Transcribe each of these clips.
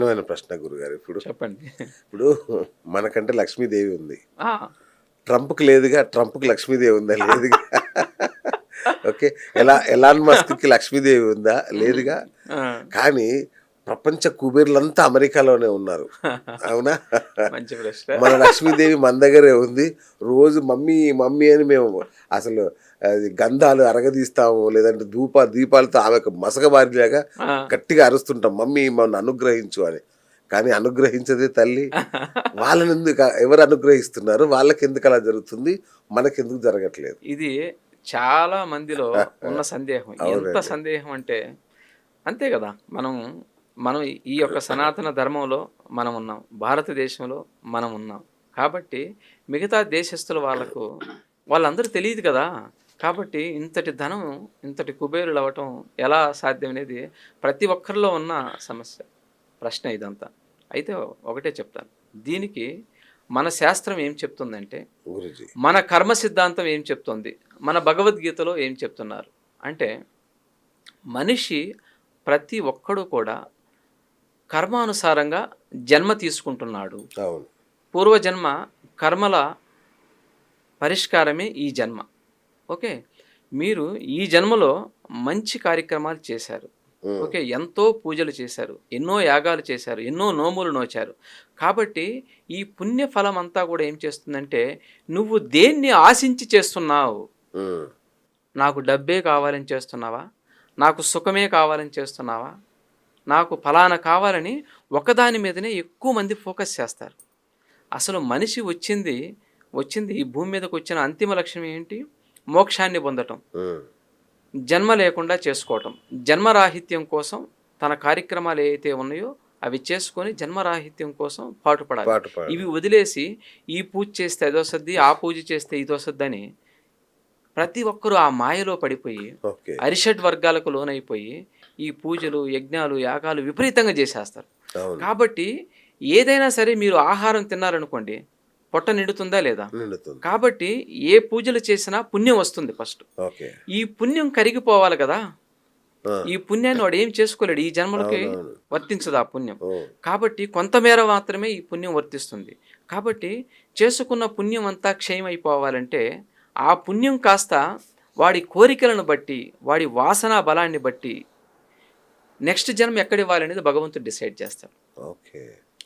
కఠినమైన ప్రశ్న గురుగారు. ఇప్పుడు చెప్పండి. ఇప్పుడు మనకంటే లక్ష్మీదేవి ఉంది. ఆ! ట్రంప్‌కి లేదుగా. ట్రంప్‌కి లక్ష్మీదేవి ఉందా? లేదుగా. ఓకే. ఎలాన్ మస్క్‌కి లక్ష్మీదేవి ఉందా? లేదుగా. ఆ! కానీ ప్రపంచ కుబేరులంతా అమెరికాలోనే ఉన్నారు. అవునా? మంచి ప్రశ్న. మన లక్ష్మీదేవి మన దగ్గరే ఉంది. రోజు మమ్మీ, మమ్మీ అని మేము అసలు అది గంధాలు అరగదీస్తాము. లేదంటే దీపాలతో ఆమెకు మసకబారిలాగా ఆ! గట్టిగా అరుస్తుంటాం. మమ్మీ మమ్మల్ని అనుగ్రహించు అని. కానీ అనుగ్రహించదే తల్లి. ఎవరు అనుగ్రహిస్తున్నారు? వాళ్ళకెందుకు అలా జరుగుతుంది? మనకెందుకు జరగట్లేదు? ఇది చాలా మందిలో ఉన్న సందేహం. ఎంత అవునండి. సందేహం అంటే అంతే గదా! మనం మనం ఈ యొక్క సనాతన ధర్మంలో మనం ఉన్నాం. భారతదేశంలో మనం ఉన్నాం. కాబట్టి మిగతా దేశస్తుల వాళ్ళందరూ తెలీదు కదా! కాబట్టి ఇంతటి ధనం, ఇంతటి కుబేరులవ్వటం ఎలా సాధ్యం అనేది ప్రతి ఒక్కరిలో ఉన్న సమస్య. ప్రశ్న ఇదంతా. అయితే ఒకటే చెప్తాను. దీనికి మన శాస్త్రం ఏం చెప్తుందంటే, గురూజీ. మన కర్మ సిద్ధాంతం ఏం చెప్తుంది? మన భగవద్గీతలో ఏం చెప్తున్నారు? అంటే మనిషి ప్రతి ఒక్కడు కూడా కర్మానుసారంగా జన్మ తీసుకుంటున్నాడు. అవును. పూర్వజన్మ కర్మల పరిష్కారమే ఈ జన్మ. ఓకే. మీరు ఈ జన్మలో మంచి కార్యక్రమాలు చేశారు. హ్మ్. ఓకే. ఎంతో పూజలు చేశారు. ఎన్నో యాగాలు చేశారు. ఎన్నో నోములు నోచారు. కాబట్టి ఈ పుణ్య ఫలమంతా కూడా ఏం చేస్తుందంటే, నువ్వు దేన్ని ఆశించి చేస్తున్నావు? హ్మ్. నాకు డబ్బే కావాలని చేస్తున్నావా? నాకు సుఖమే కావాలని చేస్తున్నావా? నాకు ఫలానా కావాలని ఒకదాని మీదనే ఎక్కువ మంది ఫోకస్ చేస్తారు. అసలు మనిషి వచ్చింది ఈ భూమి మీదకొచ్చిన అంతిమ లక్ష్యం ఏంటి? మోక్షాన్ని పొందటం. హ్మ్. జన్మ లేకుండా చేసుకోవటం. జన్మరాహిత్యం కోసం తన కార్యక్రమాలు ఏవైతే ఉన్నాయో అవి చేసుకొని జన్మరాహిత్యం కోసం పాటుపడాలి. పాట పాడు. ఇవి వదిలేసి ఈ పూజ చేస్తే అదొస్తది, ఆ పూజ చేస్తే ఇదొస్తదని ప్రతి ఒక్కరు ఆ మాయలో పడిపోయి ఓకే. అరిషడ్ వర్గాలకు లోనైపోయి ఈ పూజలు, యజ్ఞాలు, యాగాలు విపరీతంగా చేసేస్తారు. అవును. కాబట్టి ఏదైనా సరే మీరు ఆహారం తిన్నారనుకోండి, పొట్ట నిండుతుందా లేదా? నిండుతుంది. కాబట్టి ఏ పూజలు చేసినా పుణ్యం వస్తుంది ఫస్ట్. ఓకే. ఈ పుణ్యం కరిగిపోవాలి కదా! ఆ! ఈ పుణ్యాన్ని వాడు ఏం చేసుకోలేడు. ఈ జన్మలకి అవునవును. వర్తించదు ఆ పుణ్యం. ఓహ్! కాబట్టి కొంతమేర మాత్రమే ఈ పుణ్యం వర్తిస్తుంది. కాబట్టి చేసుకున్న పుణ్యం అంతా క్షయమైపోవాలంటే, ఆ పుణ్యం కాస్త వాడి కోరికలను బట్టి, వాడి వాసనా బలాన్ని బట్టి నెక్స్ట్ జన్మ ఎక్కడివ్వాలనేది భగవంతుడు డిసైడ్ చేస్తాడు. ఓకే.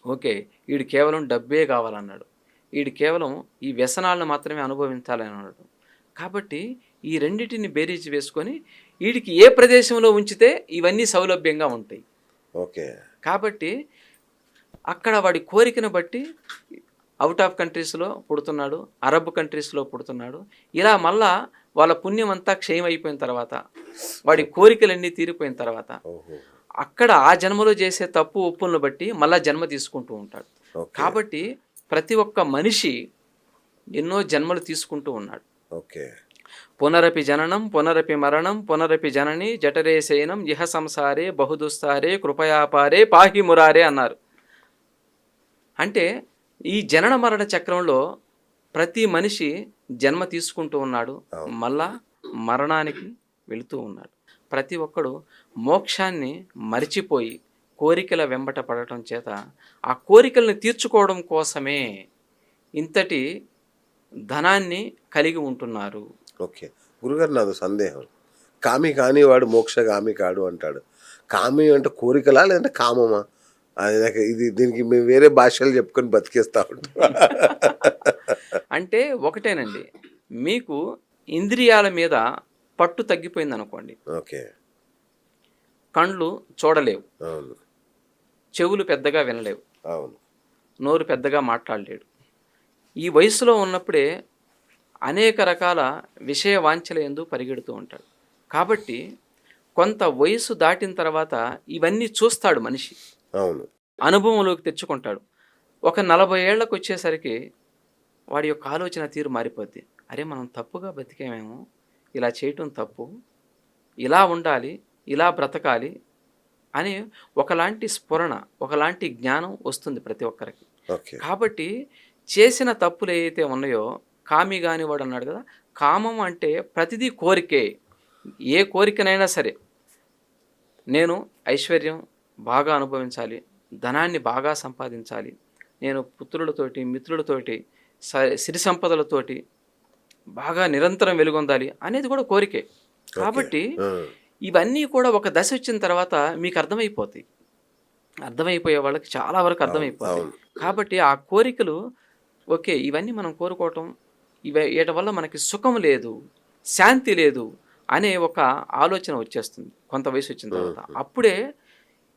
ఓకే. ఈడు కేవలం డబ్బే కావాలన్నాడు. ఈడు కేవలం ఈ వ్యసనాలను మాత్రమే అనుభవించాలని అన్నాడు. కాబట్టి ఈ రెండిటిని బేరీజు వేసుకొని ఈడికి ఏ ప్రదేశంలో ఉంచితే ఇవన్నీ సౌలభ్యంగా ఉంటాయి. ఓకే. కాబట్టి అక్కడ వాడి కోరికను బట్టి ఔట్ ఆఫ్ కంట్రీస్‌లో పుడుతున్నాడు. అరబ్ కంట్రీస్‌లో పుడుతున్నాడు. ఇలా మళ్ళా వాళ్ళ పుణ్యం అంతా క్షయమైపోయిన తర్వాత, వాడి కోరికలన్నీ తీరిపోయిన తర్వాత, ఓహో! అక్కడ ఆ జన్మలో చేసే తప్పు, ఒప్పులను బట్టి మళ్ళా జన్మ తీసుకుంటూ ఉంటాడు. ఓకే. కాబట్టి ప్రతి ఒక్క మనిషి ఎన్నో జన్మలు తీసుకుంటూ ఉన్నాడు. ఓకే. పునరపి జననం, పునరపి మరణం, పునరపి జనని జఠరే శయనం ఇహ సంసారే బహుదుస్తారే కృపయాపారే పాహి మురారే అన్నారు. అంటే ఈ జనన మరణ చక్రంలో ప్రతి మనిషి జన్మ తీసుకుంటూ ఉన్నాడు. అవును. మళ్ళా మరణానికి వెళుతూ ఉన్నాడు. ప్రతి ఒక్కడు మోక్షాన్ని మరిచిపోయి కోరికల వెంబట పడటం చేత ఆ కోరికల్ని తీర్చుకోవడం కోసమే ఇంతటి ధనాన్ని కలిగి ఉంటున్నారు. ఓకే. గురుగారు నాదో సందేహం. కామి కానివాడు మోక్షగామి కాడు అంటాడు. కామి అంటే కోరికలా? లేదంటే కామమా? అది నాకు దీనికి మేము వేరే భాషలు చెప్పుకొని బతికేస్తా ఉంటాం. అంటే ఒకటేనండి. మీకు ఇంద్రియాల మీద పట్టు తగ్గిపోయిందనుకోండి. ఓకే. కండ్లు చూడలేవు. అవును. చెవులు పెద్దగా వినలేవు. అవును. నోరు పెద్దగా మాట్లాడలేడు. ఈ వయసులో ఉన్నప్పుడే అనేక రకాల విషయ వాంఛల యందు పరిగెడుతూ ఉంటాడు. కాబట్టి కొంత వయసు దాటిన తర్వాత ఇవన్నీ చూస్తాడు మనిషి. అవును. అనుభవంలోకి తెచ్చుకుంటాడు. ఒక 40 ఏళ్లకొచ్చేసరికి వాడి యొక్క ఆలోచన తీరు మారిపోద్ది. అరే! మనం తప్పుగా బతికామేమో! ఇలా చేయటం తప్పు. ఇలా ఉండాలి. ఇలా బ్రతకాలి అని ఒకలాంటి స్ఫురణ, ఒకలాంటి జ్ఞానం వస్తుంది ప్రతి ఒక్కరికి. ఓకే. కాబట్టి చేసిన తప్పులు ఏవైతే ఉన్నాయో కామి గానివాడు అన్నాడు కదా! కామం అంటే ప్రతిదీ కోరికే. ఏ కోరికనైనా సరే నేను ఐశ్వర్యం బాగా అనుభవించాలి. ధనాన్ని బాగా సంపాదించాలి, నేను పుత్రులతోటి మిత్రులతోటి సిరి సంపదలతోటి బాగా నిరంతరం వెలుగొందాలి అనేది కూడా కోరికే. కాబట్టి ఆ, ఇవన్నీ కూడా ఒక దశ వచ్చిన తర్వాత మీకు అర్థమైపోతాయి. అర్థమైపోయే వాళ్ళకి చాలా వరకు అర్థమైపోతాయి. అవును. కాబట్టి ఆ కోరికలు ఓకే. ఇవన్నీ మనం కోరుకోవటం, వీటి వల్ల మనకి సుఖం లేదు, శాంతి లేదు అనే ఒక ఆలోచన వచ్చేస్తుంది కొంత వయసు వచ్చిన తర్వాత. అప్పుడే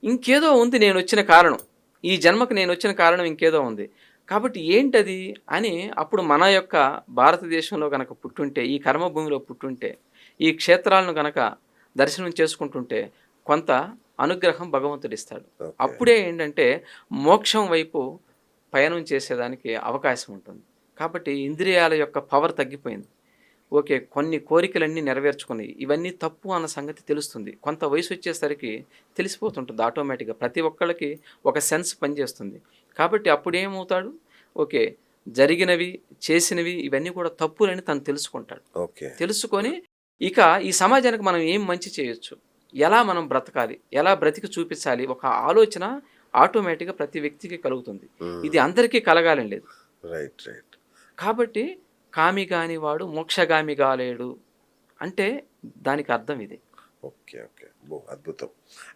ఇంకేదో ఉంది నేనొచ్చిన కారణం. ఈ జన్మకు నేనొచ్చిన కారణం ఇంకేదో ఉంది. కాబట్టి ఏంటది అని అప్పుడు మన యొక్క భారతదేశంలో గనక పుట్టుంటే, ఈ కర్మభూమిలో పుట్టుంటే, ఈ క్షేత్రాలను గనక దర్శనం చేసుకుంటుంటే కొంత అనుగ్రహం భగవంతుడిస్తాడు. ఓకే. అప్పుడే ఏంటంటే మోక్షం వైపు పయనం చేసేదానికి అవకాశం ఉంటుంది. కాబట్టి ఇంద్రియాల యొక్క పవర్ తగ్గిపోయింది. ఓకే. కొన్ని కోరికలన్నీ నెరవేర్చుకున్నాయి. ఇవన్నీ తప్పు అన్న సంగతి తెలుస్తుంది. కొంత వయసొచ్చేసరికి తెలిసిపోతుంటుంది ఆటోమేటిక్‌గా. ప్రతి ఒక్కళ్ళకి ఒక సెన్స్ పనిచేస్తుంది. కాబట్టి అప్పుడేమవుతాడు, ఓకే. జరిగినవి, చేసినవి ఇవన్నీ కూడా తప్పులని తను తెలుసుకుంటాడు. ఓకే. తెలుసుకొని ఇక ఈ సమాజానికి మనం ఏం మంచి చేయొచ్చు? ఎలా మనం బ్రతకాలి? ఎలా బ్రతికి చూపించాలి? ఒక ఆలోచన ఆటోమేటిక్‌గా ప్రతి వ్యక్తికి కలుగుతుంది. ఇది అందరికీ కలగాలని లేదు. Right, right. కాబట్టి కామి కాని వాడు మోక్షగామి కాలేడు అంటే దానికి అర్థం ఇది. Okay, okay. అద్భుతం.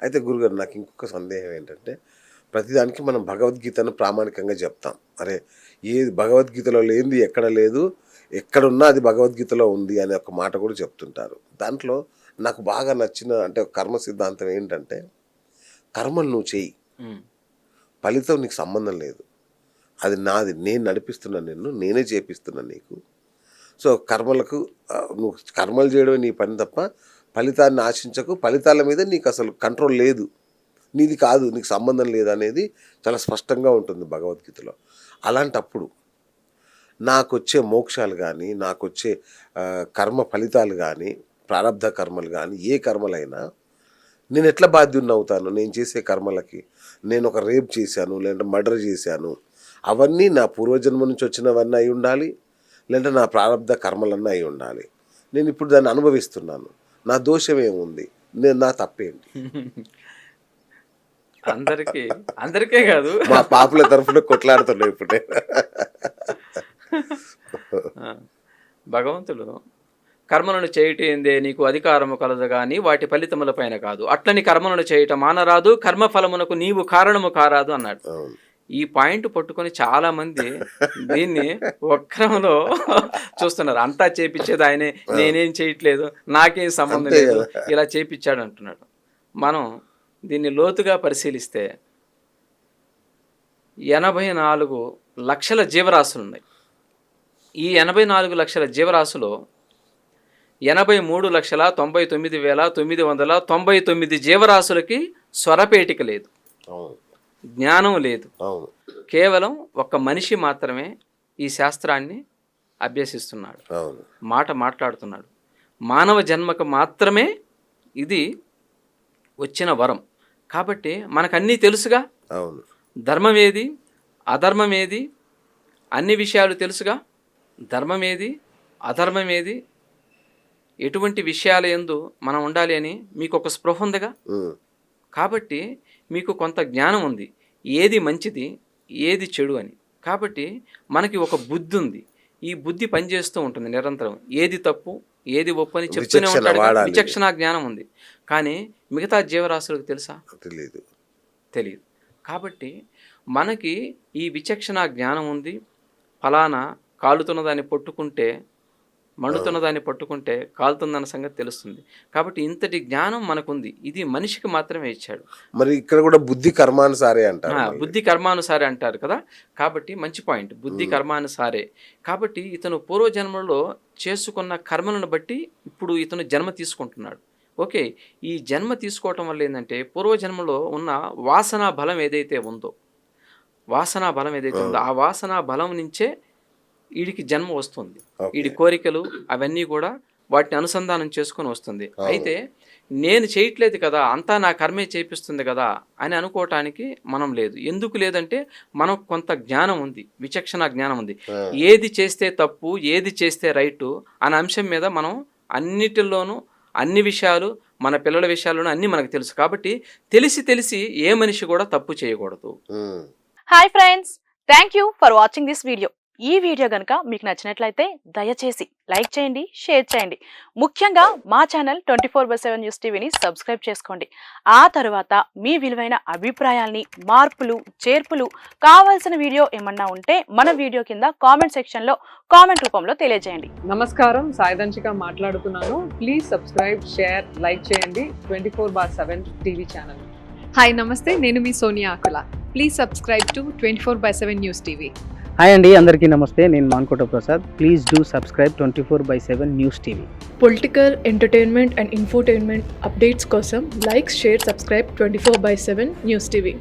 అయితే గురుగారు నాకు ఇంకొక సందేహం ఏంటంటే, ప్రతిదానికి మనం భగవద్గీతను ప్రామాణికంగా చెప్తాం. అరే ఏది భగవద్గీతలో లేనిది ఎక్కడ లేదు, ఎక్కడున్నా అది భగవద్గీతలో ఉంది అనే ఒక మాట కూడా చెప్తుంటారు. దాంట్లో నాకు బాగా నచ్చిన అంటే కర్మ సిద్ధాంతం ఏంటంటే, కర్మలు నువ్వు చెయ్యి, ఉమ్, ఫలితం నీకు సంబంధం లేదు, అది నాది, నేను నడిపిస్తున్నాను నిన్ను, నేనే చేపిస్తున్నాను నీకు. సో కర్మలకు నువ్వు కర్మలు చేయడమే నీ పని తప్ప ఫలితాన్ని ఆశించకు, ఫలితాల మీద నీకు అసలు కంట్రోల్ లేదు, నీది కాదు, నీకు సంబంధం లేదు అనేది చాలా స్పష్టంగా ఉంటుంది భగవద్గీతలో. అలాంటప్పుడు నాకొచ్చే మోక్షాలు కానీ, నాకొచ్చే కర్మ ఫలితాలు కానీ, ప్రారబ్ధ కర్మలు కానీ, ఏ కర్మలైనా నేను ఎట్లా బాధ్యుడిని అవుతాను? నేను చేసే కర్మలకి నేను ఒక రేప్ చేశాను, లేదంటే మర్డర్ చేశాను, అవన్నీ నా పూర్వజన్మ నుంచి వచ్చినవన్నీ అయి ఉండాలి, లేదంటే నా ప్రారబ్ధ కర్మలన్నీ అయి ఉండాలి. నేను ఇప్పుడు దాన్ని అనుభవిస్తున్నాను, నా దోషం ఏముంది, నా తప్పేంటి? అందరికే కాదు, మా పాపుల తరఫున కొట్లాడుతున్నావు ఇప్పుడే. ఆ, భగవంతుడు కర్మలను చేయటేందే నీకు అధికారము కలదు గాని వాటి ఫలితముల పైన కాదు, అట్లని కర్మలను చేయటం మానరాదు, కర్మఫలమునకు నీవు కారణము కారాదు అన్నాడు. అవును. ఈ పాయింట్ పట్టుకొని చాలా మంది దీన్ని వక్రంలో చూస్తున్నారు. అంతా చేపించేది ఆయనే, నేనేం చేయట్లేదు, నాకేం సంబంధం అంతే లేదు, కదా. ఇలా చేపించాడు అంటున్నాడు. మనం దీన్ని లోతుగా పరిశీలిస్తే 84 లక్షల జీవరాశులు ఉన్నాయి. ఈ 84 లక్షల జీవరాశులు 83,99,999 జీవరాశులకి స్వరపేటిక లేదు, అవును. జ్ఞానం లేదు. అవును. కేవలం ఒక మనిషి మాత్రమే ఈ శాస్త్రాన్ని అభ్యసిస్తున్నాడు, అవును. మాట్లాడుతున్నాడు. మానవ జన్మకు మాత్రమే ఇది వచ్చిన వరం. కాబట్టి మనకన్నీ తెలుసుగా, అవును. ధర్మం ఏది, అధర్మం ఏది, అన్ని విషయాలు తెలుసుగా. ధర్మం ఏది, అధర్మం ఏది, ఎటువంటి విషయాల యందు మనం ఉండాలి అని మీకు ఒక స్పృహ ఉందిగా. కాబట్టి మీకు కొంత జ్ఞానం ఉంది, ఏది మంచిది ఏది చెడు అని. కాబట్టి మనకి ఒక బుద్ధి ఉంది, ఈ బుద్ధి పనిచేస్తూ ఉంటుంది నిరంతరం. ఏది తప్పు ఏది ఒప్పు అని చెప్తూనే ఉంటాడు. విచక్షణ జ్ఞానం ఉంది. కానీ మిగతా జీవరాశులకు తెలుసా? తెలియదు. కాబట్టి మనకి ఈ విచక్షణ జ్ఞానం ఉంది. ఫలానా కాలుతున్న దాన్ని పట్టుకుంటే, మండుతున్న దాన్ని పట్టుకుంటే కాలుతుందన్న సంగతి తెలుస్తుంది. కాబట్టి ఇంతటి జ్ఞానం మనకుంది. ఇది మనిషికి మాత్రమే ఇచ్చాడు. మరి ఇక్కడ కూడా బుద్ధి కర్మానుసారే అంటారు. బుద్ధి కర్మానుసారే అంటారు కదా. కాబట్టి మంచి పాయింట్, బుద్ధి కర్మానుసారే. కాబట్టి ఇతను పూర్వజన్మలో చేసుకున్న కర్మలను బట్టి ఇప్పుడు ఇతను జన్మ తీసుకుంటున్నాడు. ఓకే. ఈ జన్మ తీసుకోవటం వల్ల ఏంటంటే పూర్వజన్మలో ఉన్న వాసనా బలం ఏదైతే ఉందో, ఆ వాసనా బలం నుంచే వీడికి జన్మ వస్తుంది. వీడి కోరికలు అవన్నీ కూడా వాటిని అనుసంధానం చేసుకొని వస్తుంది. అయితే నేను చేయట్లేదు కదా, అంతా నా కర్మే చేపిస్తుంది కదా అని అనుకోవటానికి మనం లేదు. ఎందుకు లేదంటే మనకు కొంత జ్ఞానం ఉంది, విచక్షణ జ్ఞానం ఉంది. ఏది చేస్తే తప్పు ఏది చేస్తే రైటు అనే అంశం మీద మనం అన్నిటిలోనూ అన్ని విషయాలు మన పిల్లల విషయాల్లోనూ అన్నీ మనకు తెలుసు. కాబట్టి తెలిసి ఏ మనిషి కూడా తప్పు చేయకూడదు. Hi friends, thank you for watching this video. ఈ వీడియో కనుక మీకు నచ్చినట్లయితే దయచేసి లైక్ చేయండి, షేర్ చేయండి. ముఖ్యంగా మా ఛానల్ 24/7 న్యూస్ టీవీని సబ్స్క్రైబ్ చేసుకోండి. ఆ తర్వాత మీ విలువైన అభిప్రాయాల్ని, మార్పులు, చేర్పులు, కావాల్సిన వీడియో ఏమన్నా ఉంటే మన వీడియో కింద కామెంట్ సెక్షన్లో కామెంట్ రూపంలో తెలియజేయండి. నమస్కారం, సాయిదంచిక మాట్లాడుతున్నాను. ప్లీజ్ సబ్స్క్రైబ్, షేర్, లైక్ చేయండి 24/7 టీవీ ఛానల్. హాయ్ నమస్తే, నేను మీ Sonia Akula. Please subscribe to 24/7 news TV. Hi అండి, అందరికీ నమస్తే. నేను Mankota Prasad. Please do subscribe 24/7 news TV. Political, entertainment and infotainment updates కోసం like, share, subscribe 24/7 news TV.